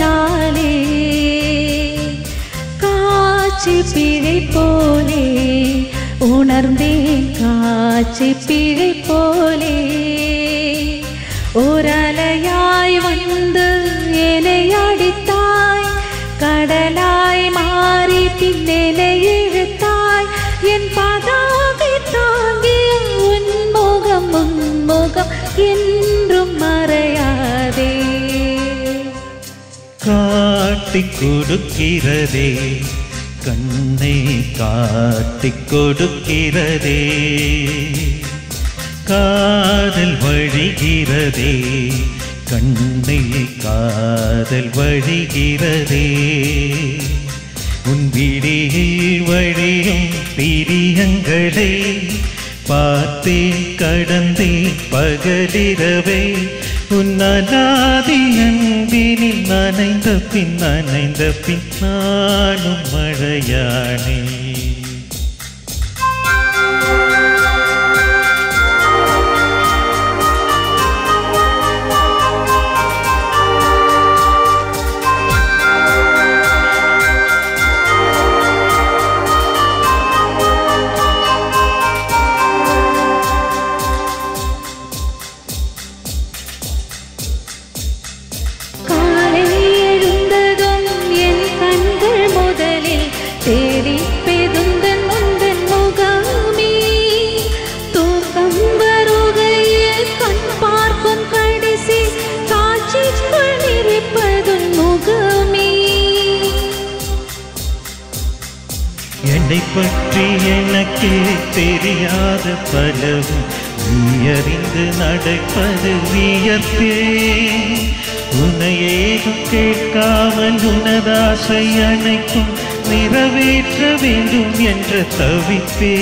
நாளே காட்சி பிழை போலே உணர்ந்தேன் காட்சி பிழை போலே ஓரலையாய் வந்து என்னை அடித்தாய் கடலாய் மாறி பின்னெனை இழுத்தாய் என் பதாகை தாங்கிய உன் முகம் முன்முகம் என்றும் மறையாதே காட்டிக் கொடுக்கிறதே கண்ணை காட்டிக் கொடுக்கிறதே காதல் வழிகிறதே கண்ணை காதல் வழிகிறதே உன் விழியில் வழியும் பிரியங்களை பார்த்தே கடந்தே பகலிரவே உன் அநாதி அன்பினில் நனைந்த பின் நானும் மழையானே தேடி பெதுந்தன் முந்தன் முகமே தூக்கம் வருகையில் கண் பார்க்கும் கடைசி காட்சிக்குள் இருப்பதும் முகமே என்னை பற்றி எனக்கே தெரியாத பலவும் நீ அறிந்து நடப்பது வியப்பே உன்னையேதும் கேட்காமல் உனதாசை அணைக்கும் நிறைவேற்ற வேண்டும் என்ற தவிப்பே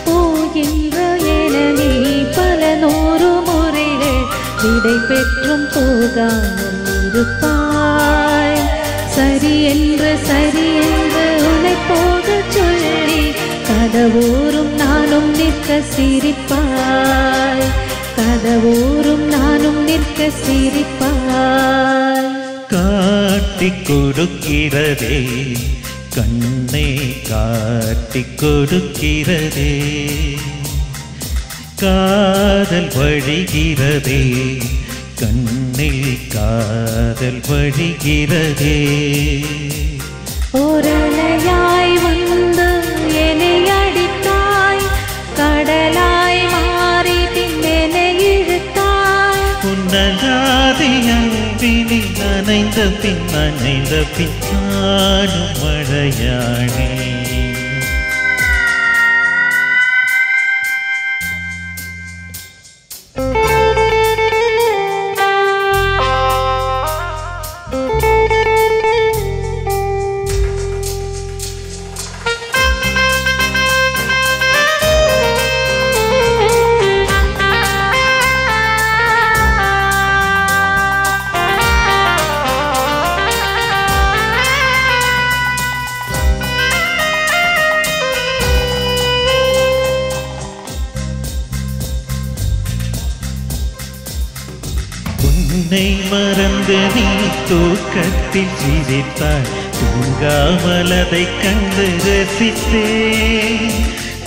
போகின்ற என பல நூறு முறைகள் விடை பெற்றும் போகாமல் இருப்பாய் சரி என்று உன்னை போக சொல்லி கதவோறும் நானும் நிற்க சிரிப்பாய் கதவோறும் நானும் நிற்க சிரிப்பாய் காட்டிக் கொடுக்கிறதே கண்ணை காட்டிக் கொடுக்கிறதே காதல் வழிகிறதே கண்ணில் காதல் வழிகிறதே ஓரலையாய் வந்து என்னை அடித்தாய் கடலாய் மாறி பின்னெனை இழுத்தாய் உன்னதாதி அன்பினில் நனைந்த பின் நானும் மழையானே உன்னை மறந்து நீ தூக்கத்தில் சிரித்தாய் தூங்காமல் அதை கண்டு ரசித்தேன்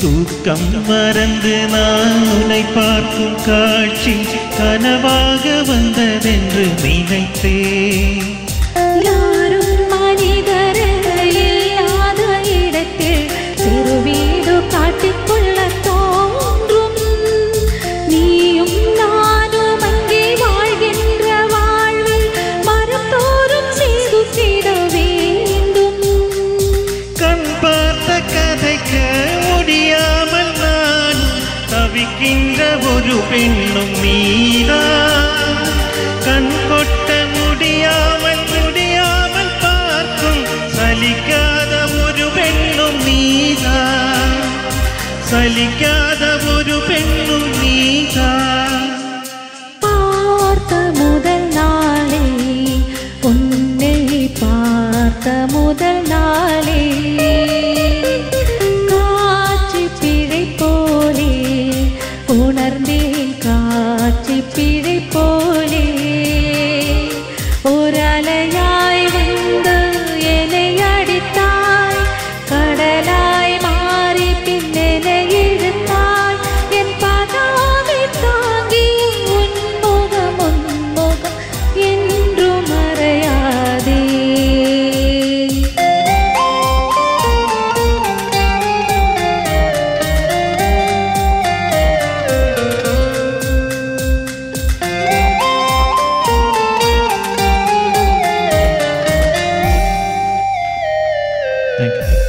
தூக்கம் மறந்து நான் உன்னை பார்க்கும் காட்சி கனவாக வந்ததென்று நினைத்தேன் யாரும் மனிதர் இல்லாத இடத்தில் சிறு வீடு காட்டிக்கொள்ள தோன்றும் நீயும் நானும் அங்கே வாழ்கின்ற வாழ்வில் மரத்தோறும் செய்திட வேண்டும் கண் பார்த்த கதைக்க முடியாமல் நான் தவிக்கின்ற ஒரு பெண்ணும் நீதான் கண் கொட்ட முடியாமல் பார்க்கும் சலிக்காத ஒரு பெண்ணும் நீதான் சலிக்காத ஒரு பெண்ணும் நீதான் பார்த்த முதல் நாளே உன்னை பார்த்த முதல் நாளே காட்சி பிழை போலே உணர்ந்தேன் காட்சி பிழை போலே ஒரு அலையாய் வந்து என்னை அடித்தாய், கடலாய் மாறி பின்னெனை இழுத்தாய். என் பதாகை தாங்கி உன்முகம் உன்முகம் என்றும் மறையாதே. Thank you.